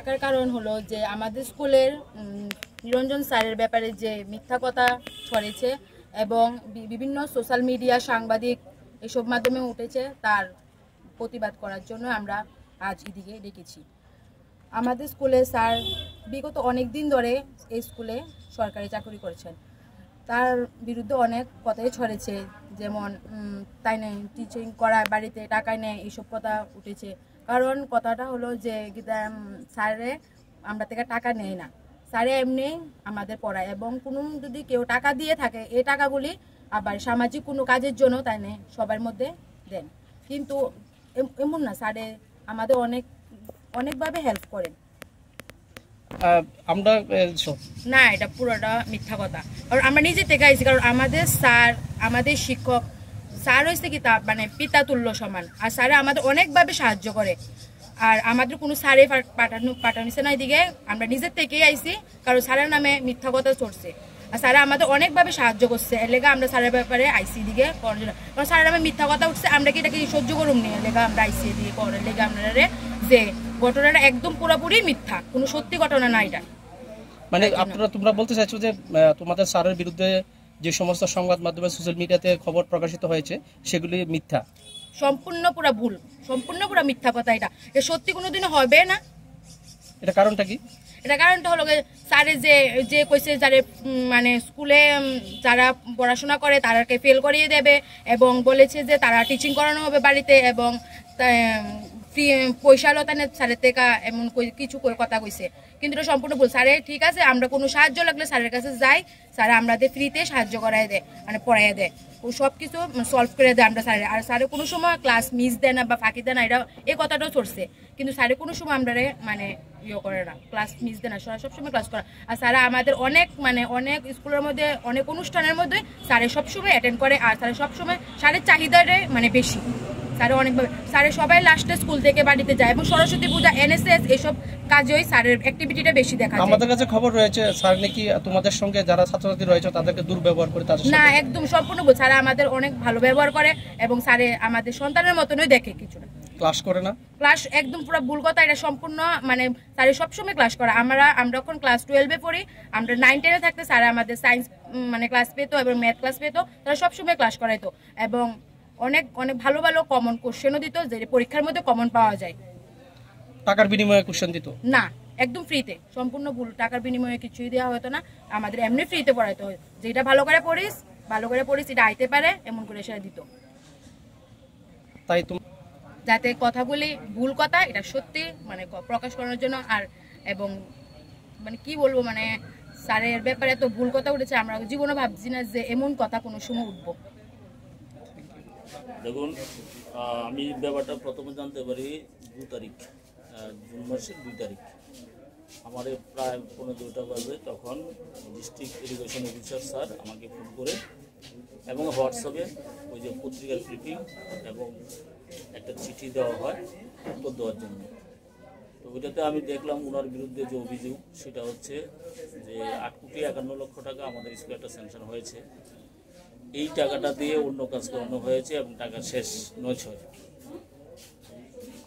ডাকার কারণ হলো যে আমাদের স্কুলের নিরঞ্জন স্যারের ব্যাপারে যে মিথ্যা কথা ছড়েছে এবং বিভিন্ন সোশ্যাল মিডিয়া সাংবাদিক এসব মাধ্যমে উঠেছে, তার প্রতিবাদ করার জন্য আমরা আজ এদিকে ডেকেছি। আমাদের স্কুলে স্যার বিগত অনেক দিন ধরে এই স্কুলে সরকারি চাকরি করেছেন, তার বিরুদ্ধে অনেক কথাই ছড়েছে, যেমন তাই নেই টিচিং করায় বাড়িতে টাকায় নেয়, এইসব কথা উঠেছে। কারণ কথাটা হলো যে স্যারে আমরা থেকে টাকা নেয় না, স্যারে এমনি আমাদের পড়ায় এবং কোনো যদি কেউ টাকা দিয়ে থাকে এই টাকাগুলি আবার সামাজিক কোনো কাজের জন্য তাই নেই সবার মধ্যে দেন। কিন্তু এমন না, স্যারে আমাদের অনেকভাবে হেল্প করেন। আমরা না, এটা পুরোটা মিথ্যা কথা। কারণ আমরা নিজে থেকে আইছি, কারণ আমাদের স্যার, আমাদের শিক্ষক স্যার হয়েছে কি তা মানে পিতা তুল্য সমান, আর স্যারে আমাদের অনেকভাবে সাহায্য করে। আর আমাদের কোনো স্যারে পাঠানিছে না, এদিকে আমরা নিজের থেকেই আইছি, কারণ স্যারের নামে মিথ্যা কথা চলছে। আর স্যারা আমাদের অনেকভাবে সাহায্য করছে, এর লেগে আমরা স্যারের ব্যাপারে আইসি দিকে করার জন্য। কারণ স্যারের নামে মিথ্যা কথা উঠছে, আমরা কি এটাকে সহ্য করুম নি, এর লেগে আমরা আইসি দিকে করার লেগে আপনারা যে ঘটনাটা একদম পুরোপুরি মিথ্যা, কোনো সত্যি ঘটনা না এটা। মানে তোমরা বলতে চাইছো যে তোমাদের স্যারের বিরুদ্ধে যে সমস্ত সংবাদ মাধ্যমে সোশ্যাল মিডিয়াতে খবর প্রকাশিত হয়েছে সেগুলি মিথ্যা, সম্পূর্ণ পুরো ভুল, সম্পূর্ণ পুরো মিথ্যা কথা। এটা সত্যি কোনোদিনও হবে না। এটা কারণটা কি? এটা কারণটা হলো স্যারে যে কইছে যারা মানে স্কুলে যারা পড়াশোনা করে তারাকে ফেল করিয়ে দেবে, এবং বলেছে যে তারা টিচিং করানো হবে বাড়িতে, এবং পয়সা লতানে স্যারের থেকে এমন কিছু কথা কইছে। কিন্তু এটা সম্পূর্ণ ভুল। স্যারে ঠিক আছে, আমরা কোনো সাহায্য লাগলে স্যারের কাছে যাই, স্যার আমাদের ফ্রিতে সাহায্য করাই দেয়, মানে পড়াই দেয়, ও সব কিছু সলভ করে দেয় আমরা স্যারের। আর স্যারে কোনো সময় ক্লাস মিস দেয় না বা ফাঁকি দেয় না, এটা এই কথাটাও চলছে। কিন্তু স্যারে কোনো সময় আমরা মানে ইয়ে করে না, ক্লাস মিস দেয় না, সবসময় ক্লাস করা। আর স্যারা আমাদের অনেক স্কুলের মধ্যে অনেক অনুষ্ঠানের মধ্যে স্যারে সবসময় অ্যাটেন্ড করে। আর স্যারে সবসময় স্যারের চাহিদারে মানে বেশি, স্যারে অনেকভাবে স্যারে সবাই লাস্টে স্কুল থেকে বাড়িতে যায়, এবং সরস্বতী পূজা, এনএসএস এইসব কাজেই স্যারের অ্যাক্টিভিটিটা বেশি দেখা যায়। আমাদের কাছে খবর রয়েছে স্যার নাকি তোমাদের সঙ্গে যারা ছাত্রছাত্রী রয়েছে তাদেরকে দুর্ব্যবহার করে। তাদের না, একদম সম্পূর্ণ ভুল। স্যার আমাদের অনেক ভালো ব্যবহার করে এবং স্যারে আমাদের সন্তানের মতনই দেখে, কিছুটা ক্লাস করে না। ক্লাস একদম পুরো ভুল কথা, এটা সম্পূর্ণ মানে স্যারে সবসময় ক্লাস করে। আমরা যখন ক্লাস 12-এ পড়ি, আমরা 9-10-এ থাকতে স্যার আমাদের সায়েন্স মানে ক্লাস পেতো এবং ম্যাথ ক্লাস পেতো, তারা সবসময় ক্লাস করাইতো এবং অনেক ভালো ভালো কমন কোশ্চেনও দিত, যে পরীক্ষার মধ্যে কমন পাওয়া যায়। টাকার বিনিময়ে কোশ্চেন দিত না, একদম ফ্রিতে, সম্পূর্ণ ভুল। টাকার বিনিময়ে কিছুই দেওয়া হতো না, আমাদের এমনি ফ্রিতে পড়াইতে হয়। যেটা ভালো করে পড়িস এটা আইতে পারে এমন করে সেটা দিত। তাই যাতে কথাগুলি ভুল কথা এটা সত্যি মানে প্রকাশ করানোর জন্য। আর এবং মানে কি বলবো, মানে স্যারের ব্যাপারে এত ভুল কথা উঠেছে, আমরা জীবনে ভাবছি না যে এমন কথা কোনো সময় উঠবো। দেখুন, আমি ব্যাপারটা প্রথমে জানতে পারি 2 তারিখ, জুন মাসের 2 তারিখ। আমার প্রায় 1:15 বাজে, তখন ডিস্ট্রিক্ট এডুকেশন অফিসার স্যার আমাকে ফোন করে এবং হোয়াটসঅ্যাপে ওই যে পত্রিকার ক্লিপিং এবং একটা চিঠি দেওয়া হয় উত্তর দেওয়ার জন্য। তো ওইটাতে আমি দেখলাম ওনার বিরুদ্ধে যে অভিযোগ সেটা হচ্ছে যে 8,51,00,000 টাকা আমাদের স্কুলে একটা স্যাংশন হয়েছে, এই টাকাটা দিয়ে অন্য কাজ করানো হয়েছে এবং টাকা শেষ 9/6।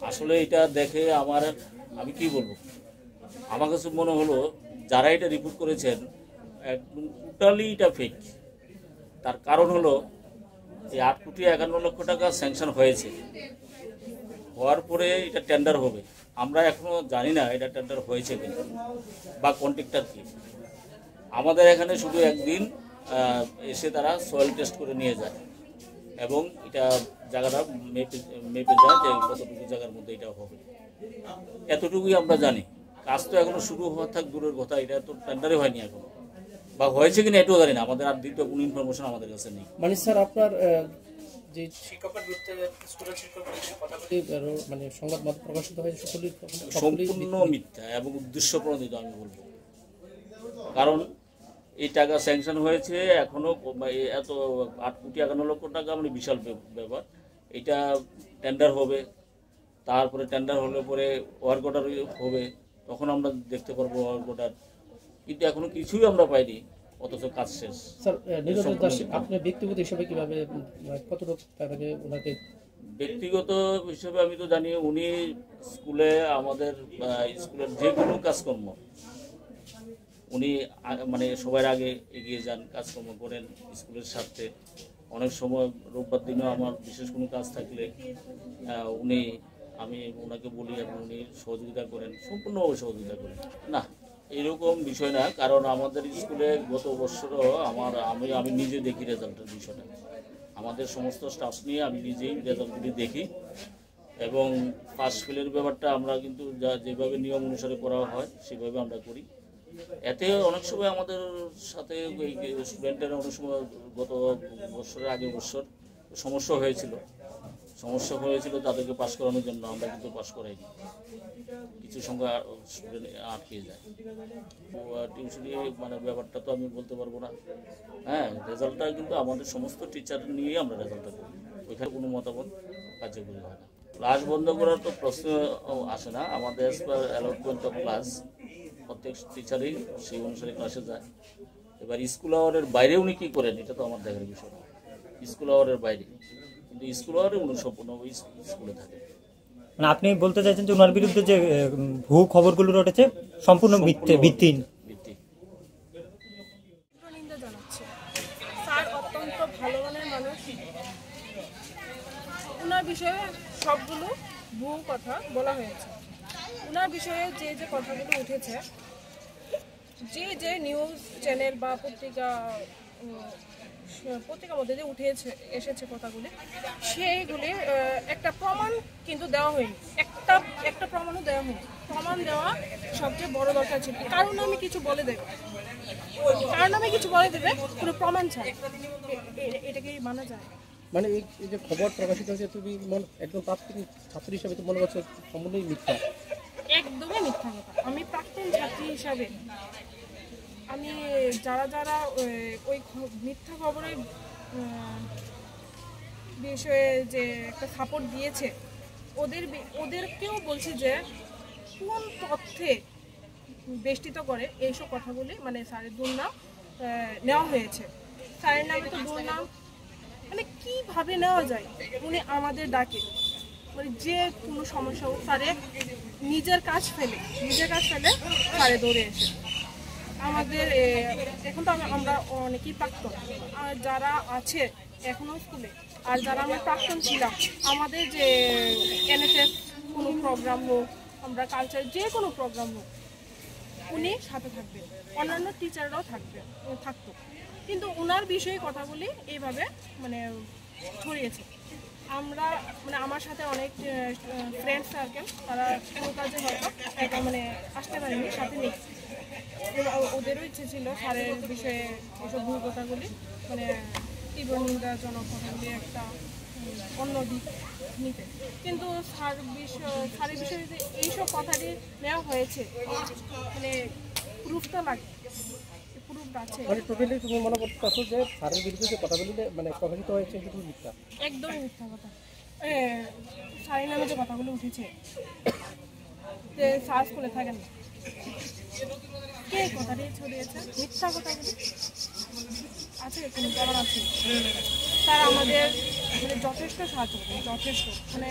আসলে এটা দেখে আমি কি বলবো, আমার কাছে মনে হলো যারা এটা রিপোর্ট করেছেন একদম টোটালি এটা ফেক। তার কারণ হলো এই 8,51,00,000 টাকা স্যাংশন হয়েছে, হওয়ার পরে এটা টেন্ডার হবে। আমরা এখনো জানি না এটা টেন্ডার হয়েছে কিনা বা কন্ট্রাক্টর কি। আমাদের এখানে শুধু একদিন এসে তারা সয়েল টেস্ট করে নিয়ে যায় এবং এটা জায়গাটা মেপে যায় যে কতটুকু জায়গার মধ্যে এটা হবে, এতটুকুই আমরা জানি। কাজ তো এখনো শুরু হওয়া থাক দূরের কথা, এটা তো টেন্ডারে হয়নি এখনো, বা হয়েছে কিনা এটাও জানি না। আমাদের আর দ্বিতীয় কোনো ইনফরমেশন আমাদের কাছে নেই। মানে স্যার আপনার যে শিক্ষকের বিরুদ্ধে স্কুলের শিক্ষকের কথাগুলি মানে সংবাদ মাধ্যমে প্রকাশিত হয়েছে সম্পূর্ণ মিথ্যা এবং উদ্দেশ্যপ্রণোদিত আমি বলবো। কারণ এই টাকা স্যাংশন হয়েছে এখনো এত 8,51,00,000 টাকা, মানে বিশাল ব্যাপার। এটা টেন্ডার হবে, তারপরে টেন্ডার হলে পরে ওয়ার্ক অর্ডার হবে, তখন আমরা দেখতে পারবো ওয়ার্ক অর্ডার। কিন্তু এখনো কিছুই আমরা পাইনি, অথচ কাজ শেষ। স্যার নিরঞ্জন দাস আপনি ব্যক্তিগত হিসেবে কিভাবে কতটুকু ওনাকে ব্যক্তিগত হিসেবে আমি তো জানি উনি স্কুলে আমাদের স্কুলের যে কোনো কাজকর্ম উনি মানে সবার আগে এগিয়ে যান, কাজকর্ম করেন স্কুলের সাথে। অনেক সময় রোববার দিনও আমার বিশেষ কোনো কাজ থাকলে আমি ওনাকে বলি এবং উনি সহযোগিতা করেন, সম্পূর্ণভাবে সহযোগিতা করেন। না, এরকম বিষয় না, কারণ আমাদের স্কুলে গত বছরও আমি নিজে দেখি রেজাল্টের বিষয়টা। আমাদের সমস্ত স্টাফ নিয়ে আমি নিজেই রেজাল্টগুলি দেখি এবং পাস ফেলের ব্যাপারটা আমরা কিন্তু যেভাবে নিয়ম অনুসারে করা হয় সেভাবে আমরা করি। এতে অনেক সময় আমাদের সাথে স্টুডেন্টের অনেক সময় গত বছরের আগের বছর সমস্যা হয়েছিল তাদেরকে পাস করানোর জন্য আমরা কিন্তু পাস করাইনি, কিছু সংখ্যা স্টুডেন্ট আটকে যায়। টিউশনি মানে ব্যাপারটা তো আমি বলতে পারবো না। হ্যাঁ, রেজাল্টটা কিন্তু আমাদের সমস্ত টিচার নিয়ে আমরা রেজাল্টটা করি, ওইখানে কোনো মতামত কার্যকরী হয় না। ক্লাস বন্ধ করার তো প্রশ্ন আসে না। আমাদের অ্যালটমেন্ট অফ ক্লাস প্রত্যেক টিচারই সেই অনুসারে ক্লাসে যায়। এবার স্কুল আওয়ারের বাইরে উনি কী করেন এটা তো আমার দেখার বিষয় না। স্কুল আওয়ারের বাইরে, কিন্তু স্কুল আওয়ারে উনি সম্পূর্ণ স্কুলে থাকে। মানে আপনি বলতে চাইছেন যে ওনার বিরুদ্ধে যে ভুয়ো খবরগুলো রটেছে সম্পূর্ণ ভিত্তিহীন। নিন্দা জানাচ্ছি। স্যার অত্যন্ত ভালো মানের মানুষ। ওনার বিষয়ে সবগুলো ভুয়ো কথা বলা হয়েছে। ওনার বিষয়ে যে কথাগুলো উঠেছে, যে নিউজ চ্যানেল বা পত্রিকার মধ্যে যে এসেছে কথাগুলি, সেইগুলি একটা প্রমাণ কিন্তু দেওয়া হয়নি। একটা প্রমাণও দেওয়া হয়নি। প্রমাণ দেওয়া সবচেয়ে বড় দরকার ছিল। কারণ আমি কিছু বলে দেবে কোনো প্রমাণ চাই, এটাকে মানা যায়। মানে এই যে খবর প্রকাশিত হয়েছে, তুমি একদম ছাত্র হিসাবে তো মনে করছো সম্পূর্ণই মিথ্যা? একদমই মিথ্যা কথা। আমি প্রাক্তন ছাত্রী হিসাবে আমি যারা ওই মিথ্যা খবরের বিষয়ে যে একটা সাপোর্ট দিয়েছে ওদেরকেও বলছি যে কোন তথ্যে বেষ্টিত করে এইসব কথাগুলি মানে স্যারের দুর্নাম নেওয়া হয়েছে। স্যারের নামে তো দুর্নাম মানে কীভাবে নেওয়া যায়? উনি আমাদের ডাকে, মানে যে কোনো সমস্যা হোক স্যারে নিজের কাজ ফেলে স্যারে দৌড়ে এসে আমাদের এখন তো আমরা অনেকেই প্রাক্তন, আর যারা আছে এখনও স্কুলে আর যারা আমরা প্রাক্তন ছিলাম, আমাদের যে NSS কোনো প্রোগ্রাম হোক, আমরা কালচার যে কোনো প্রোগ্রাম হোক, উনি সাথে থাকবেন, অন্যান্য টিচাররাও থাকতো। কিন্তু ওনার বিষয়ে কথাগুলি এইভাবে মানে ছড়িয়েছে। আমরা মানে আমার সাথে অনেক ফ্রেন্ড সার্কেল, তারা কোনো কাজে হয়তো মানে আসতে পারেনি, সাথে নেই। ওদেরও ইচ্ছে ছিল স্যারের বিষয়ে এইসব ভুল কথাগুলি মানে তীব্র নিন্দাজনক কথাগুলি একটা অন্য দিক নিতে, কিন্তু স্যারের বিষয়ে যে এইসব কথাটি নেওয়া হয়েছে মানে প্রুফটা লাগে, প্রুফটা আছে। মানে টোটালি তুমি মনে করছো যে স্যারের বিরুদ্ধে যে কথাগুলি মানে প্রকাশিত হয়েছে সেটা মিথ্যা? একদমই মিথ্যা কথা। স্যারের নামে যে কথাগুলো উঠেছে যে স্যার স্কুলে থাকেন না, কে কথাটি ছড়িয়েছে? মিথ্যা কথাগুলি আছে, কোনো ব্যাপার আছে। স্যার আমাদের মানে যথেষ্ট সাহায্য করে, যথেষ্ট মানে